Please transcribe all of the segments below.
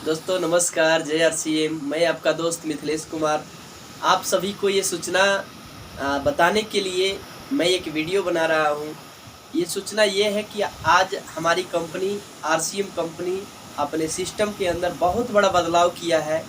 दोस्तों नमस्कार, जय आरसीएम। मैं आपका दोस्त मिथिलेश कुमार। आप सभी को ये सूचना बताने के लिए मैं एक वीडियो बना रहा हूँ। ये सूचना ये है कि आज हमारी कंपनी आरसीएम कंपनी अपने सिस्टम के अंदर बहुत बड़ा बदलाव किया है।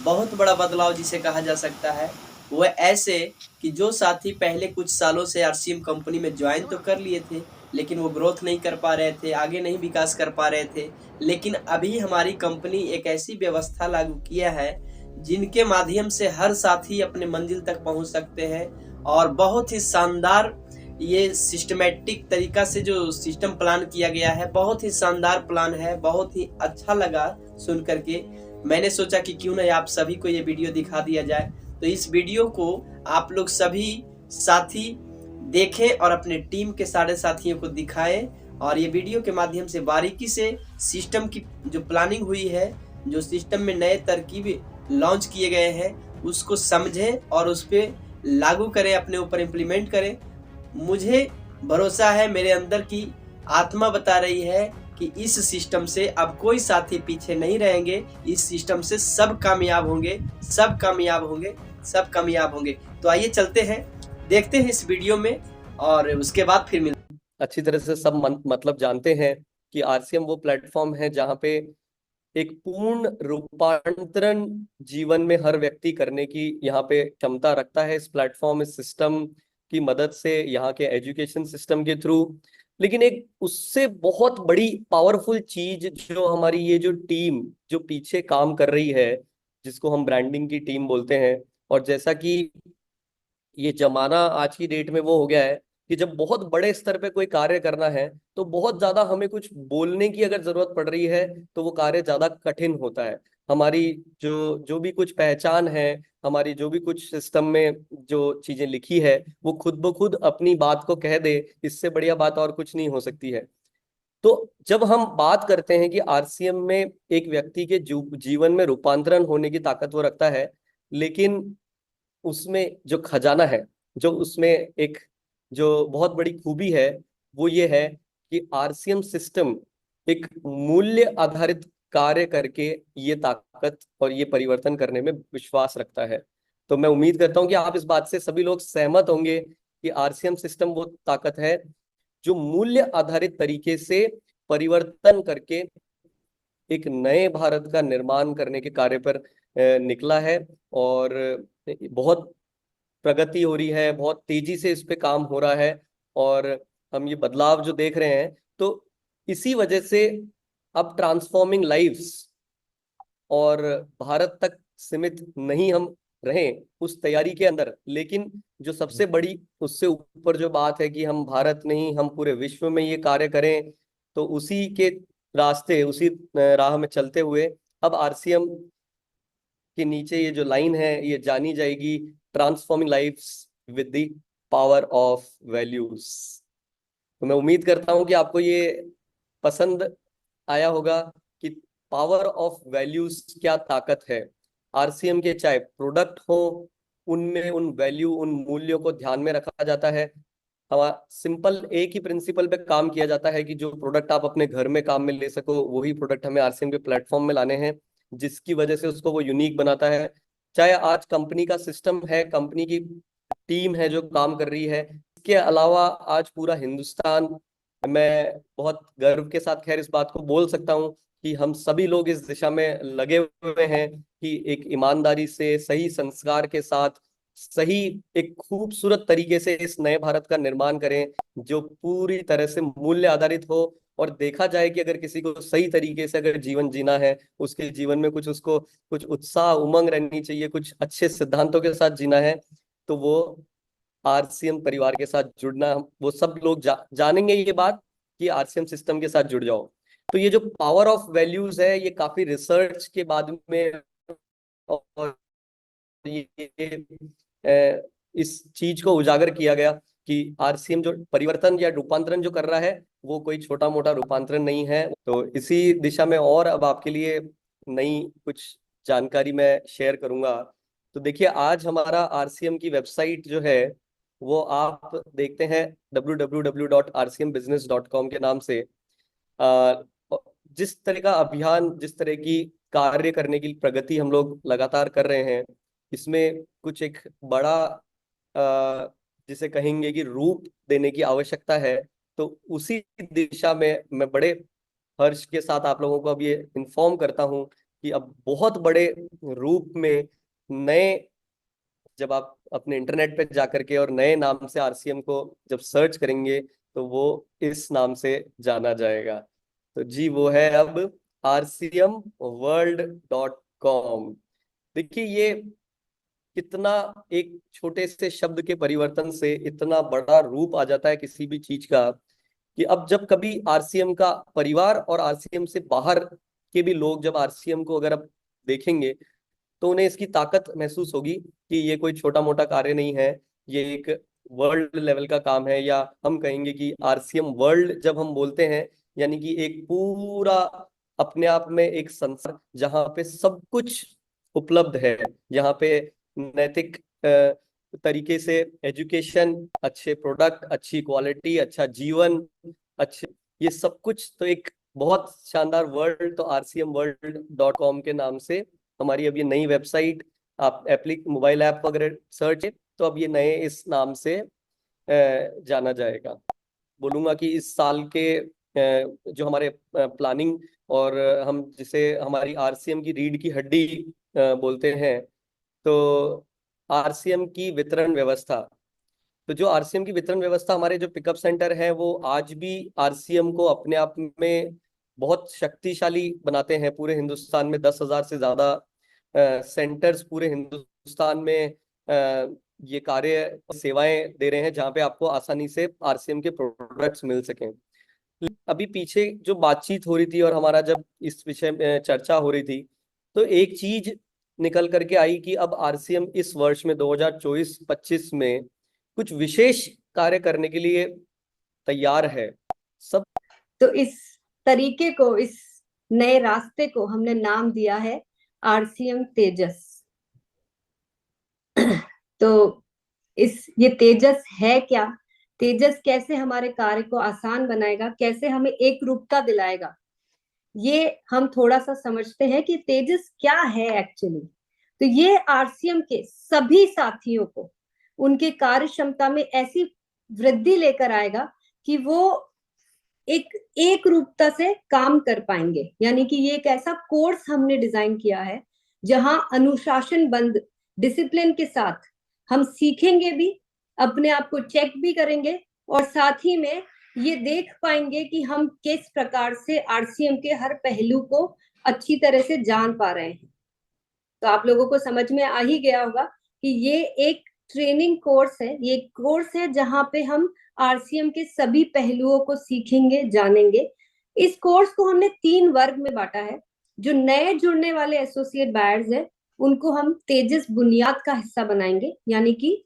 बहुत बड़ा बदलाव जिसे कहा जा सकता है, वो ऐसे कि जो साथी पहले कुछ सालों से आरसीएम कंपनी में जॉइन तो कर लिए थे, लेकिन वो ग्रोथ नहीं कर पा रहे थे, आगे नहीं विकास कर पा रहे थे। लेकिन अभी हमारी कंपनी एक ऐसी व्यवस्था लागू किया है, जिनके माध्यम से हर साथी अपने मंजिल तक पहुंच सकते हैं और बहुत ही शानदार ये सिस्टमैटिक तरीका से जो सिस्टम प्लान किया गया है, बहुत ही शानदार प्लान है, बहुत ही अच्छा लगा सुन करके। मैंने सोचा कि क्यों ना आप सभी को ये वीडियो दिखा दिया जाए। तो इस वीडियो को आप लोग सभी साथी देखें और अपने टीम के सारे साथियों को दिखाएं और ये वीडियो के माध्यम से बारीकी से सिस्टम की जो प्लानिंग हुई है, जो सिस्टम में नए तरकीब लॉन्च किए गए हैं, उसको समझें और उस पर लागू करें, अपने ऊपर इम्प्लीमेंट करें। मुझे भरोसा है, मेरे अंदर की आत्मा बता रही है कि इस सिस्टम से अब कोई साथी पीछे नहीं रहेंगे। इस सिस्टम से सब कामयाब होंगे, सब कामयाब होंगे, सब कामयाब होंगे। तो आइए चलते हैं, देखते हैं इस वीडियो में और उसके बाद फिर मिलते हैं। अच्छी तरह से सब मतलब जानते हैं कि आरसीएम वो प्लेटफॉर्म है जहां पे एक पूर्ण रूपांतरण जीवन में हर व्यक्ति करने की यहाँ पे क्षमता रखता है। इस प्लेटफॉर्म, इस सिस्टम की मदद से, यहाँ के एजुकेशन सिस्टम के थ्रू। लेकिन एक उससे बहुत बड़ी पावरफुल चीज जो हमारी ये जो टीम जो पीछे काम कर रही है, जिसको हम ब्रांडिंग की टीम बोलते हैं। और जैसा कि ये जमाना आज की डेट में वो हो गया है कि जब बहुत बड़े स्तर पे कोई कार्य करना है तो बहुत ज्यादा हमें कुछ बोलने की अगर जरूरत पड़ रही है तो वो कार्य ज्यादा कठिन होता है। हमारी जो जो भी कुछ पहचान है, हमारी जो भी कुछ सिस्टम में जो चीजें लिखी है, वो खुद ब खुद अपनी बात को कह दे, इससे बढ़िया बात और कुछ नहीं हो सकती है। तो जब हम बात करते हैं कि आरसीएम में एक व्यक्ति के जीवन में रूपांतरण होने की ताकत वो रखता है, लेकिन उसमें जो खजाना है, जो उसमें एक जो बहुत बड़ी खूबी है, वो ये है कि आरसीएम सिस्टम एक मूल्य आधारित कार्य करके ये ताकत और ये परिवर्तन करने में विश्वास रखता है। तो मैं उम्मीद करता हूं कि आप इस बात से सभी लोग सहमत होंगे कि आरसीएम सिस्टम वो ताकत है जो मूल्य आधारित तरीके से परिवर्तन करके एक नए भारत का निर्माण करने के कार्य पर निकला है। और बहुत प्रगति हो रही है, बहुत तेजी से इस पे काम हो रहा है। और हम ये बदलाव जो देख रहे हैं, तो इसी वजह से अब ट्रांसफॉर्मिंग लाइव्स और भारत तक सीमित नहीं हम रहें उस तैयारी के अंदर, लेकिन जो सबसे बड़ी उससे ऊपर जो बात है कि हम भारत नहीं, हम पूरे विश्व में ये कार्य करें। तो उसी के रास्ते, उसी राह में चलते हुए अब आरसीएम के नीचे ये जो लाइन है ये जानी जाएगी, transforming lifes with the power of values. तो मैं उम्मीद करता हूं कि आपको ये पसंद आया होगा कि पावर ऑफ वैल्यूज क्या ताकत है। आरसीएम के चाहे प्रोडक्ट हो, उनमें उन वैल्यू, उन मूल्यों को ध्यान में रखा जाता है। हमारा सिंपल एक ही प्रिंसिपल पे काम किया जाता है कि जो प्रोडक्ट आप अपने घर में काम में ले सको, वही प्रोडक्ट हमें आरसीएम के प्लेटफॉर्म में लाने हैं, जिसकी वजह से उसको वो यूनिक बनाता है। चाहे आज कंपनी का सिस्टम है, कंपनी की टीम है जो काम कर रही है, इसके अलावा आज पूरा हिंदुस्तान, मैं बहुत गर्व के साथ खैर इस बात को बोल सकता हूँ कि हम सभी लोग इस दिशा में लगे हुए हैं कि एक ईमानदारी से, सही संस्कार के साथ, सही एक खूबसूरत तरीके से इस नए भारत का निर्माण करें जो पूरी तरह से मूल्य आधारित हो। और देखा जाए कि अगर किसी को सही तरीके से अगर जीवन जीना है, उसके जीवन में कुछ उसको कुछ उत्साह, उमंग रहनी चाहिए, कुछ अच्छे सिद्धांतों के साथ जीना है, तो वो आरसीएम परिवार के साथ जुड़ना, वो सब लोग जानेंगे ये बात कि आरसीएम सिस्टम के साथ जुड़ जाओ। तो ये जो पावर ऑफ वैल्यूज है, ये काफी रिसर्च के बाद में, और ये इस चीज को उजागर किया गया कि आरसीएम जो परिवर्तन या रूपांतरण जो कर रहा है, वो कोई छोटा मोटा रूपांतरण नहीं है। तो इसी दिशा में और अब आपके लिए नई कुछ जानकारी मैं शेयर करूंगा। तो देखिए, आज हमारा आरसीएम की वेबसाइट जो है, वो आप देखते हैं www.rcmbusiness.com के नाम से। अ, जिस तरह का अभियान, जिस तरह की कार्य करने की प्रगति हम लोग लगातार कर रहे हैं, इसमें कुछ एक बड़ा जिसे कहेंगे कि रूप देने की आवश्यकता है। तो उसी दिशा में मैं बड़े हर्ष के साथ आप लोगों को अब ये इन्फॉर्म करता हूँ कि अब बहुत बड़े रूप में नए, जब आप अपने इंटरनेट पे जाकर के और नए नाम से आरसीएम को जब सर्च करेंगे तो वो इस नाम से जाना जाएगा। तो जी वो है अब rcmworld.com। देखिए ये कितना एक छोटे से शब्द के परिवर्तन से इतना बड़ा रूप आ जाता है किसी भी चीज का, कि अब जब कभी आरसीएम का परिवार और आरसीएम से बाहर के भी लोग जब आरसीएम को अगर अब देखेंगे तो उन्हें इसकी ताकत महसूस होगी कि ये कोई छोटा मोटा कार्य नहीं है, ये एक वर्ल्ड लेवल का काम है। या हम कहेंगे कि आरसीएम वर्ल्ड जब हम बोलते हैं, यानी कि एक पूरा अपने आप में एक संसार जहाँ पे सब कुछ उपलब्ध है, जहाँ पे नैतिक तरीके से एजुकेशन, अच्छे प्रोडक्ट, अच्छी क्वालिटी, अच्छा जीवन, अच्छे ये सब कुछ, तो एक बहुत शानदार वर्ल्ड। तो rcmworld.com के नाम से हमारी अब ये नई वेबसाइट, आप मोबाइल ऐप वगैरह सर्च है तो अब ये नए इस नाम से जाना जाएगा। बोलूंगा कि इस साल के जो हमारे प्लानिंग और हम जिसे हमारी आरसीएम की रीढ़ की हड्डी बोलते हैं, तो आरसीएम की वितरण व्यवस्था, तो जो आरसीएम की वितरण व्यवस्था, हमारे जो पिकअप सेंटर है वो आज भी आरसीएम को अपने आप में बहुत शक्तिशाली बनाते हैं। पूरे हिंदुस्तान में 10,000 से ज्यादा सेंटर्स पूरे हिंदुस्तान में ये कार्य सेवाएं दे रहे हैं, जहाँ पे आपको आसानी से आरसीएम के प्रोडक्ट्स मिल सकें। अभी पीछे जो बातचीत हो रही थी और हमारा जब इस विषय में चर्चा हो रही थी, तो एक चीज निकल करके आई कि अब आरसीएम इस वर्ष में 2024-25 में कुछ विशेष कार्य करने के लिए तैयार है सब। तो इस तरीके को, इस नए रास्ते को हमने नाम दिया है आरसीएम तेजस। तो ये तेजस है क्या? तेजस कैसे हमारे कार्य को आसान बनाएगा, कैसे हमें एक रूपता दिलाएगा, ये हम थोड़ा सा समझते हैं कि तेजस क्या है एक्चुअली। तो ये आरसीएम के सभी साथियों को उनके कार्य क्षमता में ऐसी वृद्धि लेकर आएगा कि वो एक रूपता से काम कर पाएंगे। यानी कि ये एक ऐसा कोर्स हमने डिजाइन किया है जहां अनुशासन बंद डिसिप्लिन के साथ हम सीखेंगे भी, अपने आप को चेक भी करेंगे, और साथ ही में ये देख पाएंगे कि हम किस प्रकार से आरसीएम के हर पहलू को अच्छी तरह से जान पा रहे हैं। तो आप लोगों को समझ में आ ही गया होगा कि ये एक ट्रेनिंग कोर्स है, ये एक कोर्स है जहां पे हम आरसीएम के सभी पहलुओं को सीखेंगे, जानेंगे। इस कोर्स को हमने 3 वर्ग में बांटा है। जो नए जुड़ने वाले एसोसिएट बायर्स है उनको हम तेजस बुनियाद का हिस्सा बनाएंगे, यानी कि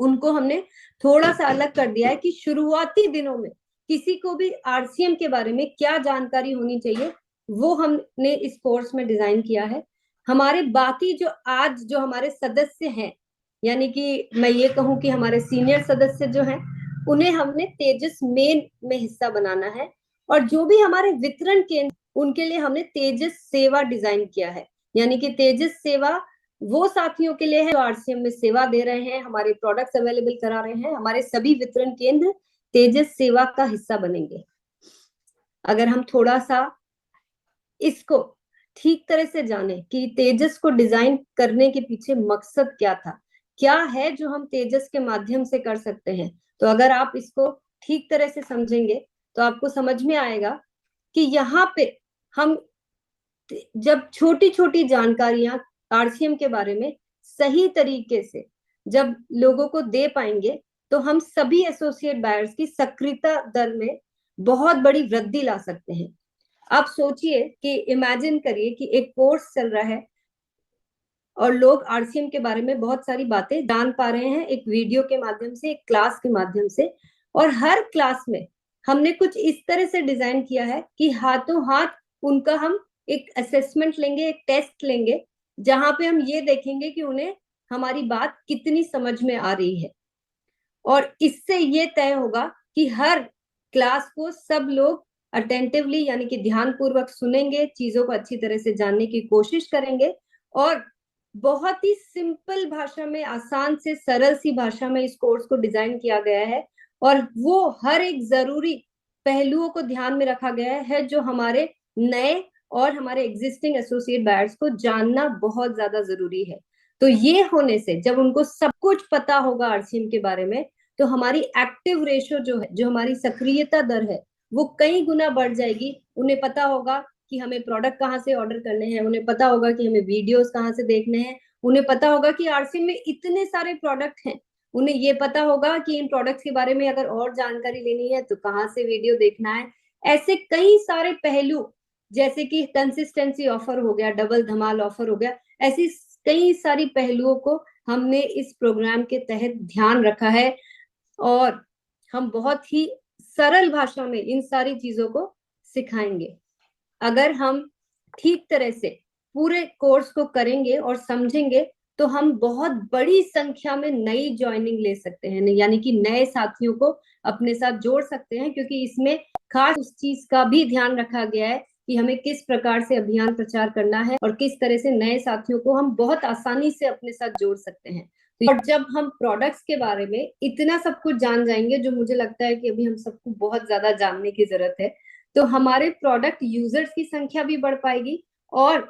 उनको हमने थोड़ा सा अलग कर दिया है कि शुरुआती दिनों में किसी को भी आरसीएम के बारे में क्या जानकारी होनी चाहिए वो हमने इस कोर्स में डिजाइन किया है। हमारे बाकी जो हमारे सदस्य हैं, यानी कि मैं ये कहूं कि हमारे सीनियर सदस्य जो हैं, उन्हें हमने तेजस मेन में हिस्सा बनाना है। और जो भी हमारे वितरण केंद्र, उनके लिए हमने तेजस सेवा डिजाइन किया है। यानी कि तेजस सेवा वो साथियों के लिए है जो आरसीएम में सेवा दे रहे हैं, हमारे प्रोडक्ट्स अवेलेबल करा रहे हैं। हमारे सभी वितरण केंद्र तेजस सेवा का हिस्सा बनेंगे। अगर हम थोड़ा सा इसको ठीक तरह से जाने कि तेजस को डिजाइन करने के पीछे मकसद क्या था, क्या है जो हम तेजस के माध्यम से कर सकते हैं, तो अगर आप इसको ठीक तरह से समझेंगे तो आपको समझ में आएगा कि यहाँ पे हम जब छोटी छोटी जानकारियां आरसीएम के बारे में सही तरीके से जब लोगों को दे पाएंगे तो हम सभी एसोसिएट बायर्स की सक्रियता दर में बहुत बड़ी वृद्धि ला सकते हैं। आप सोचिए कि इमेजिन करिए कि एक कोर्स चल रहा है और लोग आरसीएम के बारे में बहुत सारी बातें जान पा रहे हैं, एक वीडियो के माध्यम से, एक क्लास के माध्यम से। और हर क्लास में हमने कुछ इस तरह से डिजाइन किया है कि हाथों हाथ उनका हम एक असेसमेंट लेंगे, एक टेस्ट लेंगे, जहां पे हम ये देखेंगे कि उन्हें हमारी बात कितनी समझ में आ रही है। और इससे ये तय होगा कि हर क्लास को सब लोग अटेंटिवली यानी कि ध्यान पूर्वक सुनेंगे, चीजों को अच्छी तरह से जानने की कोशिश करेंगे और बहुत ही सिंपल भाषा में, आसान से सरल सी भाषा में इस कोर्स को डिजाइन किया गया है और वो हर एक जरूरी पहलुओं को ध्यान में रखा गया है जो हमारे नए और हमारे एग्जिस्टिंग एसोसिएट बायर्स को जानना बहुत ज्यादा जरूरी है। तो ये होने से जब उनको सब कुछ पता होगा आरसीएम के बारे में, तो हमारी एक्टिव रेशो जो है, जो हमारी सक्रियता दर है, वो कई गुना बढ़ जाएगी। उन्हें पता होगा कि हमें प्रोडक्ट कहाँ से ऑर्डर करने हैं, उन्हें पता होगा कि हमें वीडियोस कहाँ से देखने हैं, उन्हें पता होगा कि आरसीएम में इतने सारे प्रोडक्ट हैं, उन्हें ये पता होगा कि इन प्रोडक्ट्स के बारे में अगर और जानकारी लेनी है तो कहाँ से वीडियो देखना है। ऐसे कई सारे पहलू, जैसे कि कंसिस्टेंसी ऑफर हो गया, डबल धमाल ऑफर हो गया, ऐसी कई सारी पहलुओं को हमने इस प्रोग्राम के तहत ध्यान रखा है और हम बहुत ही सरल भाषा में इन सारी चीजों को सिखाएंगे। अगर हम ठीक तरह से पूरे कोर्स को करेंगे और समझेंगे तो हम बहुत बड़ी संख्या में नई ज्वाइनिंग ले सकते हैं, यानी कि नए साथियों को अपने साथ जोड़ सकते हैं, क्योंकि इसमें खास उस चीज का भी ध्यान रखा गया है कि हमें किस प्रकार से अभियान प्रचार करना है और किस तरह से नए साथियों को हम बहुत आसानी से अपने साथ जोड़ सकते हैं। और जब हम प्रोडक्ट्स के बारे में इतना सब कुछ जान जाएंगे, जो मुझे लगता है कि अभी हम सबको बहुत ज्यादा जानने की जरूरत है, तो हमारे प्रोडक्ट यूजर्स की संख्या भी बढ़ पाएगी और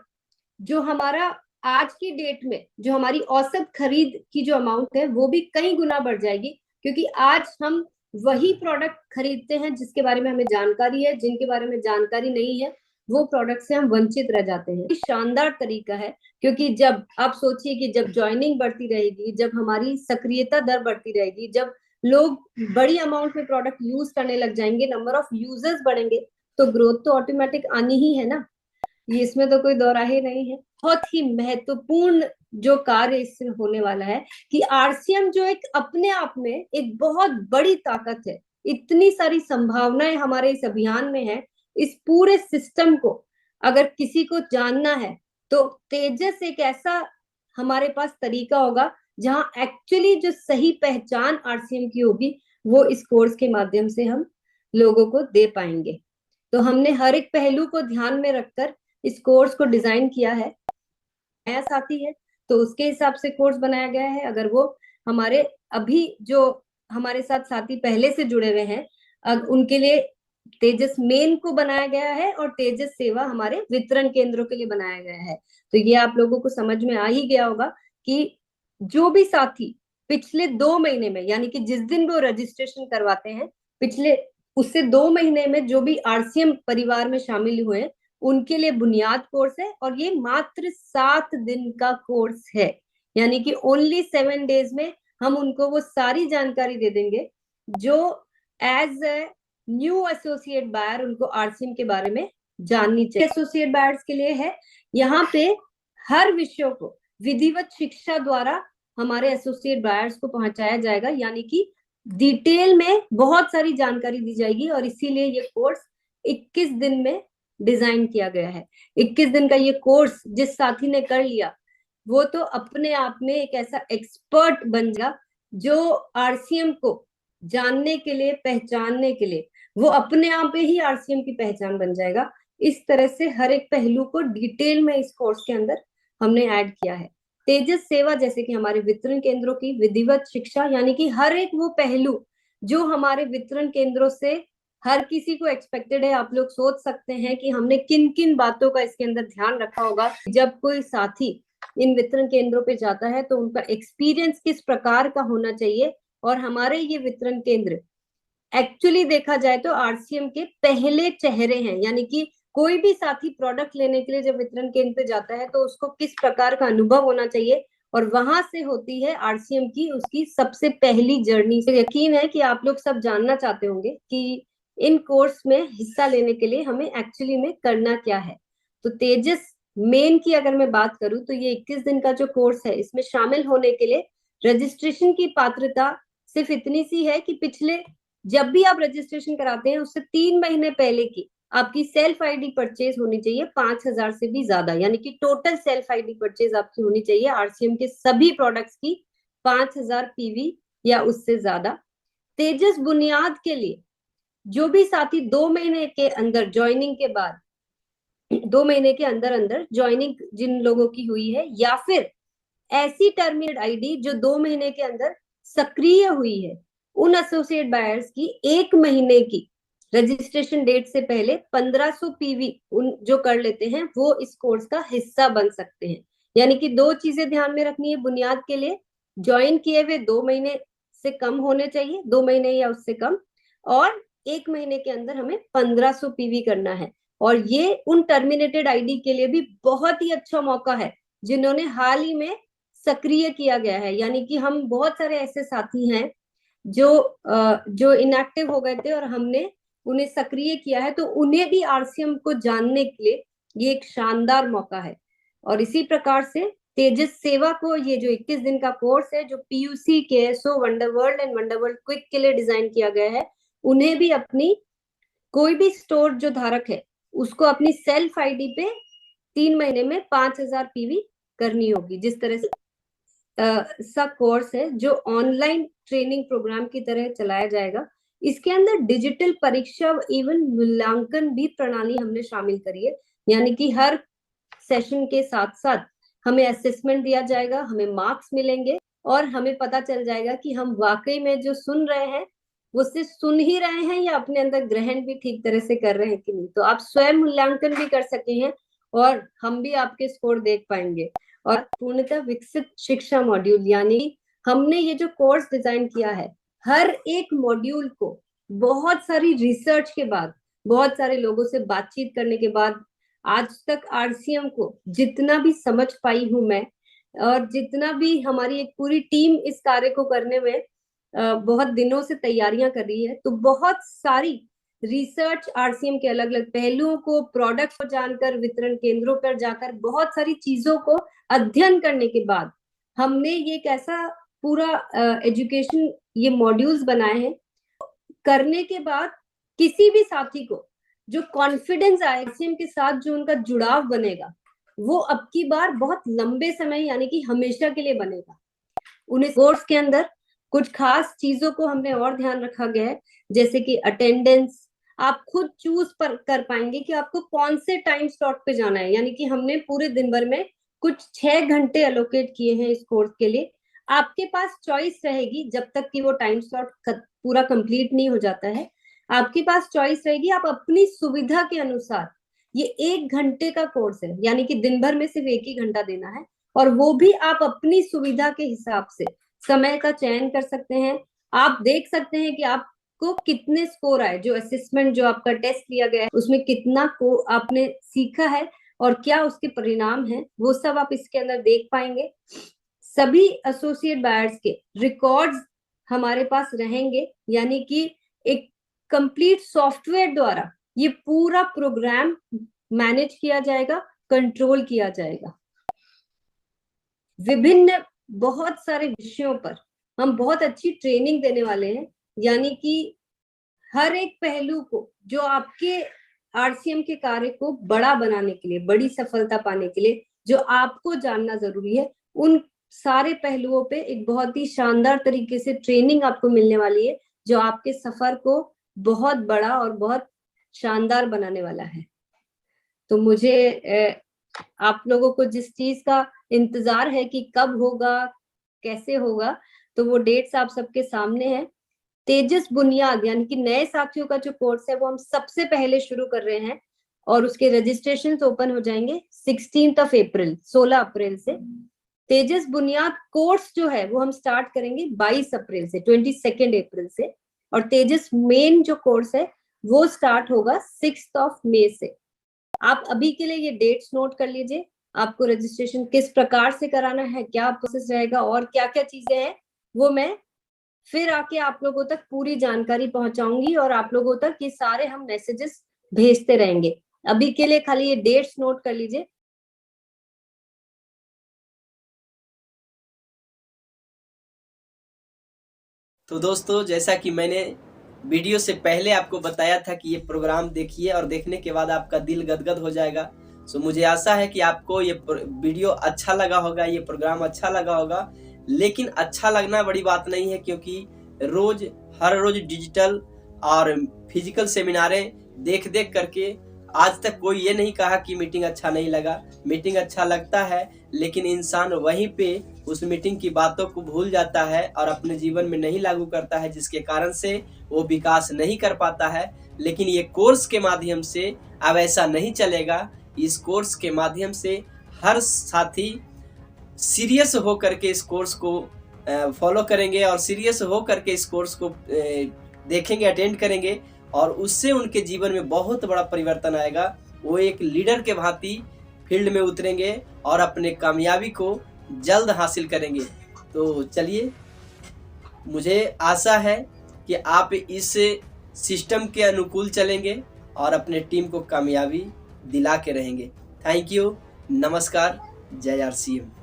जो हमारा आज की डेट में जो हमारी औसत खरीद की जो अमाउंट है वो भी कई गुना बढ़ जाएगी, क्योंकि आज हम वही प्रोडक्ट खरीदते हैं जिसके बारे में हमें जानकारी है, जिनके बारे में जानकारी नहीं है वो प्रोडक्ट से हम वंचित रह जाते हैं। शानदार तरीका है, क्योंकि जब आप सोचिए कि जब ज्वाइनिंग बढ़ती रहेगी, जब हमारी सक्रियता दर बढ़ती रहेगी, जब लोग बड़ी अमाउंट में प्रोडक्ट यूज करने लग जाएंगे, नंबर ऑफ यूजर्स बढ़ेंगे, तो ग्रोथ तो ऑटोमेटिक आनी ही है ना, ये इसमें तो कोई दोराहे नहीं है। बहुत ही महत्वपूर्ण जो कार्य इससे होने वाला है कि आरसीएम जो एक अपने आप में एक बहुत बड़ी ताकत है, इतनी सारी संभावनाएं हमारे इस अभियान में है। इस पूरे सिस्टम को अगर किसी को जानना है तो तेजस एक ऐसा हमारे पास तरीका होगा जहां एक्चुअली जो सही पहचान आरसीएम की होगी वो इस कोर्स के माध्यम से हम लोगों को दे पाएंगे। तो हमने हर एक पहलू को ध्यान में रखकर इस कोर्स को डिजाइन किया है। नया साथी है तो उसके हिसाब से कोर्स बनाया गया है। अगर वो हमारे अभी जो हमारे साथ साथी पहले से जुड़े हुए हैं उनके लिए तेजस मेन को बनाया गया है और तेजस सेवा हमारे वितरण केंद्रों के लिए बनाया गया है। तो ये आप लोगों को समझ में आ ही गया होगा कि जो भी साथी पिछले 2 महीने में, यानी कि जिस दिन वो रजिस्ट्रेशन करवाते हैं, पिछले उससे 2 महीने में जो भी आरसीएम परिवार में शामिल हुए हैं उनके लिए बुनियाद कोर्स है और ये मात्र 7 दिन का कोर्स है, यानी कि ओनली 7 डेज में हम उनको वो सारी जानकारी दे देंगे जो as a new associate buyer उनको आरसीएम के बारे में जाननी चाहिए। एसोसिएट बायर्स के लिए है, यहाँ पे हर विषयों को विधिवत शिक्षा द्वारा हमारे एसोसिएट बायर्स को पहुंचाया जाएगा, यानी कि डिटेल में बहुत सारी जानकारी दी जाएगी और इसीलिए ये कोर्स 21 दिन में डिजाइन किया गया है। 21 दिन का ये कोर्स जिस साथी ने कर लिया वो तो अपने आप में एक ऐसा एक्सपर्ट बन जाएगा जो आरसीएम को जानने के लिए, पहचानने के लिए वो अपने आप ही आरसीएम की पहचान बन जाएगा। इस तरह से हर एक पहलू को डिटेल में इस कोर्स के अंदर हमने ऐड किया है। तेजस सेवा जैसे कि हमारे वितरण केंद्रों की विधिवत शिक्षा, यानी कि हर एक वो पहलू जो हमारे वितरण केंद्रों से हर किसी को एक्सपेक्टेड है। आप लोग सोच सकते हैं कि हमने किन किन बातों का इसके अंदर ध्यान रखा होगा। जब कोई साथी इन वितरण केंद्रों पे जाता है तो उनका एक्सपीरियंस किस प्रकार का होना चाहिए, और हमारे ये वितरण केंद्र एक्चुअली देखा जाए तो आरसीएम के पहले चेहरे हैं, यानी कि कोई भी साथी प्रोडक्ट लेने के लिए जब वितरण केंद्र पे जाता है तो उसको किस प्रकार का अनुभव होना चाहिए, और वहां से होती है आरसीएम की उसकी सबसे पहली जर्नी। यकीन है कि आप लोग सब जानना चाहते होंगे कि इन कोर्स में हिस्सा लेने के लिए हमें एक्चुअली में करना क्या है। तो तेजस मेन की अगर मैं बात करूं तो ये 21 दिन का जो कोर्स है, इसमें शामिल होने के लिए रजिस्ट्रेशन की पात्रता सिर्फ इतनी सी है कि पिछले जब भी आप रजिस्ट्रेशन कराते हैं उससे 3 महीने पहले की आपकी सेल्फ आईडी परचेज होनी चाहिए 5,000 से भी ज्यादा, यानी कि टोटल सेल्फ आईडी परचेज आपकी होनी चाहिए आरसीएम के सभी प्रोडक्ट्स की 5,000 पीवी या उससे ज्यादा। तेजस बुनियाद के लिए जो भी साथी 2 महीने के अंदर ज्वाइनिंग के बाद, 2 महीने के अंदर अंदर ज्वाइनिंग जिन लोगों की हुई है, या फिर ऐसी टर्मिनेटेड आईडी जो 2 महीने के अंदर सक्रिय हुई है, उन एसोसिएट बायर्स की 1 महीने की रजिस्ट्रेशन डेट से पहले 1500 पीवी उन जो कर लेते हैं वो इस कोर्स का हिस्सा बन सकते हैं। यानी कि 2 चीजें ध्यान में रखनी है बुनियाद के लिए, ज्वाइन किए हुए 2 महीने से कम होने चाहिए, 2 महीने या उससे कम, और 1 महीने के अंदर हमें 1500 पीवी करना है। और ये उन टर्मिनेटेड आईडी के लिए भी बहुत ही अच्छा मौका है जिन्होंने हाल ही में सक्रिय किया गया है। यानी कि हम बहुत सारे ऐसे साथी हैं जो इनएक्टिव हो गए थे और हमने उन्हें सक्रिय किया है, तो उन्हें भी आरसीएम को जानने के लिए ये एक शानदार मौका है। और इसी प्रकार से तेजस सेवा को ये जो 21 दिन का कोर्स है, जो पीयूसी, केएसओ, वंडरवर्ल्ड एंड वंडरवर्ल्ड क्विक के लिए डिजाइन किया गया है, उन्हें भी अपनी कोई भी स्टोर जो धारक है उसको अपनी सेल्फ आईडी पे 3 महीने में 5000 पीवी करनी होगी। जिस तरह से सा कोर्स है जो ऑनलाइन ट्रेनिंग प्रोग्राम की तरह चलाया जाएगा, इसके अंदर डिजिटल परीक्षा एवं मूल्यांकन भी प्रणाली हमने शामिल करी है। यानी कि हर सेशन के साथ साथ हमें असेसमेंट दिया जाएगा, हमें मार्क्स मिलेंगे और हमें पता चल जाएगा कि हम वाकई में जो सुन रहे हैं वो सिर्फ सुन ही रहे हैं या अपने अंदर ग्रहण भी ठीक तरह से कर रहे हैं कि नहीं। तो आप स्वयं मूल्यांकन भी कर सके हैं और हम भी आपके स्कोर देख पाएंगे। और पूर्णतः विकसित शिक्षा मॉड्यूल, यानी हमने ये जो कोर्स डिजाइन किया है, हर एक मॉड्यूल को बहुत सारी रिसर्च के बाद, बहुत सारे लोगों से बातचीत करने के बाद, आज तक आरसीएम को जितना भी समझ पाई हूं मैं, और जितना भी हमारी एक पूरी टीम इस कार्य को करने में बहुत दिनों से तैयारियां कर रही है, तो बहुत सारी रिसर्च आरसीएम के अलग अलग पहलुओं को, प्रोडक्ट को जानकर, वितरण केंद्रों पर जाकर बहुत सारी चीजों को अध्ययन करने के बाद हमने ये एक ऐसा पूरा एजुकेशन ये मॉड्यूल्स बनाए हैं। करने के बाद किसी भी साथी को जो कॉन्फिडेंस आए आरसीएम के साथ, जो उनका जुड़ाव बनेगा, वो अब की बार बहुत लंबे समय यानी कि हमेशा के लिए बनेगा। उन्हें कोर्स के अंदर कुछ खास चीजों को हमने और ध्यान रखा गया है, जैसे कि अटेंडेंस आप खुद चूज कर पाएंगे कि आपको कौन से टाइम स्लॉट पे जाना है। यानी कि हमने पूरे दिन भर में कुछ 6 घंटे एलोकेट किए हैं इस कोर्स के लिए। आपके पास चॉइस रहेगी जब तक कि वो टाइम स्लॉट पूरा कंप्लीट नहीं हो जाता है, आपके पास चॉइस रहेगी। आप अपनी सुविधा के अनुसार, ये 1 घंटे का कोर्स है, यानी कि दिन भर में सिर्फ 1 ही घंटा देना है, और वो भी आप अपनी सुविधा के हिसाब से समय का चयन कर सकते हैं। आप देख सकते हैं कि आपको कितने स्कोर आए, जो असेसमेंट, जो आपका टेस्ट लिया गया है, उसमें कितना को आपने सीखा है और क्या उसके परिणाम हैं, वो सब आप इसके अंदर देख पाएंगे। सभी एसोसिएट बायर्स के रिकॉर्ड्स हमारे पास रहेंगे, यानी कि एक कंप्लीट सॉफ्टवेयर द्वारा ये पूरा प्रोग्राम मैनेज किया जाएगा, कंट्रोल किया जाएगा। विभिन्न बहुत सारे विषयों पर हम बहुत अच्छी ट्रेनिंग देने वाले हैं, यानी कि हर एक पहलू को जो आपके आरसीएम के कार्य को बड़ा बनाने के लिए, बड़ी सफलता पाने के लिए जो आपको जानना जरूरी है, उन सारे पहलुओं पे एक बहुत ही शानदार तरीके से ट्रेनिंग आपको मिलने वाली है, जो आपके सफर को बहुत बड़ा और बहुत शानदार बनाने वाला है। तो मुझे आप लोगों को जिस चीज का इंतजार है कि कब होगा, कैसे होगा, तो वो डेट्स आप सबके सामने है। तेजस बुनियाद यानी कि नए साथियों का जो कोर्स है वो हम सबसे पहले शुरू कर रहे हैं और उसके रजिस्ट्रेशन ओपन हो जाएंगे 16 अप्रैल से। तेजस बुनियाद कोर्स जो है वो हम स्टार्ट करेंगे 22 अप्रैल से, 22 अप्रैल से, और तेजस मेन जो कोर्स है वो स्टार्ट होगा 6 मई से। आप अभी के लिए ये डेट्स नोट कर लीजिए, आपको रजिस्ट्रेशन किस प्रकार से कराना है, क्या प्रोसेस रहेगा और क्या क्या चीजें हैं, वो मैं फिर आके आप लोगों तक पूरी जानकारी पहुंचाऊंगी और आप लोगों तक ये सारे हम मैसेजेस भेजते रहेंगे। अभी के लिए खाली ये डेट्स नोट कर लीजिए। तो दोस्तों, जैसा कि मैंने वीडियो से पहले आपको बताया था कि ये प्रोग्राम देखिए और देखने के बाद आपका दिल गदगद हो जाएगा। सो मुझे आशा है कि आपको ये वीडियो अच्छा लगा होगा, ये प्रोग्राम अच्छा लगा होगा। लेकिन अच्छा लगना बड़ी बात नहीं है, क्योंकि हर रोज डिजिटल और फिजिकल सेमिनारें देख देख करके आज तक कोई ये नहीं कहा कि मीटिंग अच्छा नहीं लगा। मीटिंग अच्छा लगता है, लेकिन इंसान वहीं पे उस मीटिंग की बातों को भूल जाता है और अपने जीवन में नहीं लागू करता है, जिसके कारण से वो विकास नहीं कर पाता है। लेकिन ये कोर्स के माध्यम से अब ऐसा नहीं चलेगा। इस कोर्स के माध्यम से हर साथी सीरियस हो करके इस कोर्स को फॉलो करेंगे और सीरियस हो करके इस कोर्स को देखेंगे, अटेंड करेंगे, और उससे उनके जीवन में बहुत बड़ा परिवर्तन आएगा। वो एक लीडर के भांति फील्ड में उतरेंगे और अपने कामयाबी को जल्द हासिल करेंगे। तो चलिए, मुझे आशा है कि आप इस सिस्टम के अनुकूल चलेंगे और अपने टीम को कामयाबी दिला के रहेंगे। थैंक यू, नमस्कार, जय RCM।